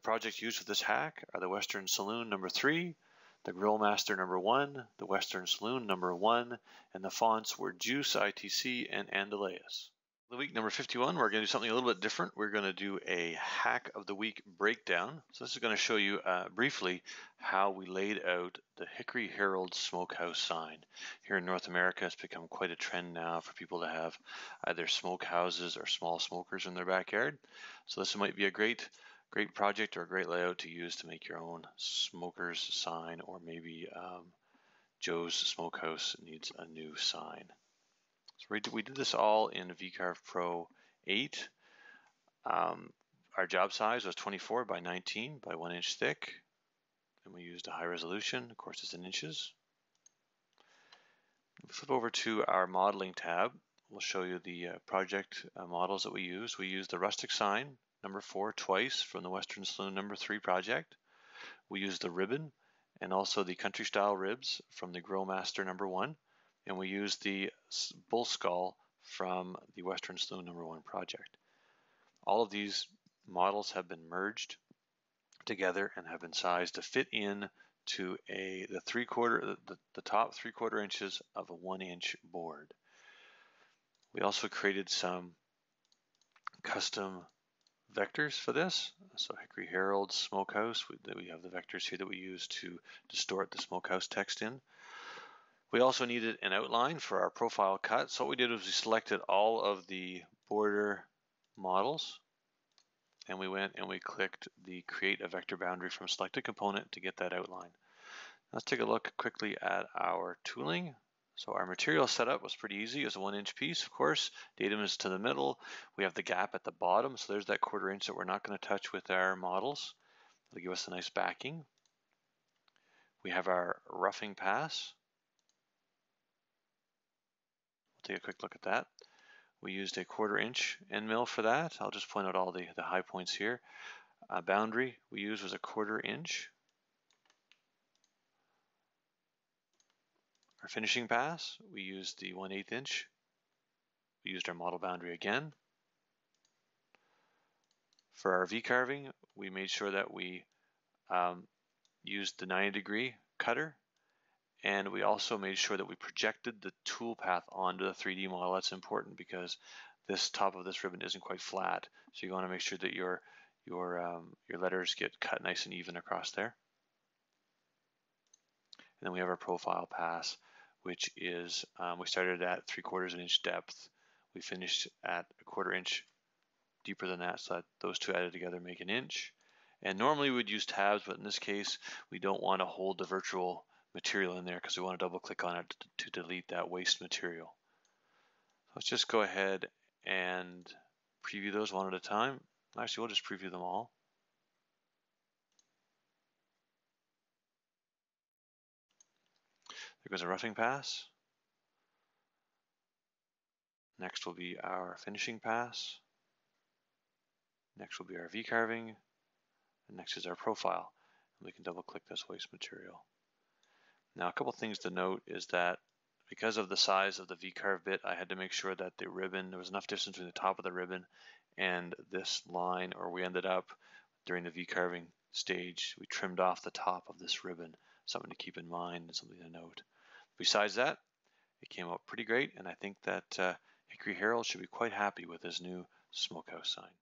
projects used for this hack are the Western Saloon #3, the Grill Master #1, the Western Saloon #1, and the fonts were Juice, ITC, and Andaleas. The week number 51, we're going to do something a little bit different. We're going to do a hack of the week breakdown. So this is going to show you briefly how we laid out the Hickory Herald Smokehouse sign. Here in North America, it's become quite a trend now for people to have either smokehouses or small smokers in their backyard. So this might be a great project or a great layout to use to make your own smoker's sign, or maybe Joe's Smokehouse needs a new sign. So we did this all in VCarve Pro 8. Our job size was 24 by 19 by 1 inch thick, and we used a high resolution. Of course, it's in inches. If we flip over to our modeling tab, we'll show you the project models that we used. We used the rustic sign #4 twice from the Western Saloon #3 project. We used the ribbon and also the country style ribs from the Grill Master #1. And we used the bull skull from the Western Saloon #1 project. All of these models have been merged together and have been sized to fit in to the top 3/4 inches of a 1 inch board. We also created some custom vectors for this. So Hickory Herald Smokehouse, we have the vectors here that we use to distort the smokehouse text in. We also needed an outline for our profile cut. So what we did was we selected all of the border models, and we went and we clicked the create a vector boundary from selected component to get that outline. Let's take a look quickly at our tooling. So our material setup was pretty easy. It was a 1 inch piece, of course. Datum is to the middle. We have the gap at the bottom, so there's that 1/4 inch that we're not going to touch with our models. It'll give us a nice backing. We have our roughing pass. Take a quick look at that. We used a 1/4 inch end mill for that. I'll just point out all the high points here. Boundary we used was a 1/4 inch. Our finishing pass, we used the 1/8 inch. We used our model boundary again. For our V carving, we made sure that we used the 90-degree cutter. And we also made sure that we projected the tool path onto the 3D model. That's important because this top of this ribbon isn't quite flat. So you want to make sure that your letters get cut nice and even across there. And then we have our profile pass, which is, we started at 3/4 inch depth. We finished at a 1/4 inch deeper than that, so that those two added together make 1 inch. And normally we would use tabs, but in this case, we don't want to hold the virtual material in there because we want to double click on it to delete that waste material. Let's just go ahead and preview those one at a time. Actually, we'll just preview them all. There goes a roughing pass. Next will be our finishing pass. Next will be our V carving. And next is our profile. And we can double click this waste material. Now, a couple things to note is that because of the size of the V-carve bit, I had to make sure that the ribbon, there was enough distance between the top of the ribbon and this line, or we ended up during the V-carving stage, we trimmed off the top of this ribbon. Something to keep in mind and something to note. Besides that, it came out pretty great, and I think that Hickory Herald should be quite happy with this new smokehouse sign.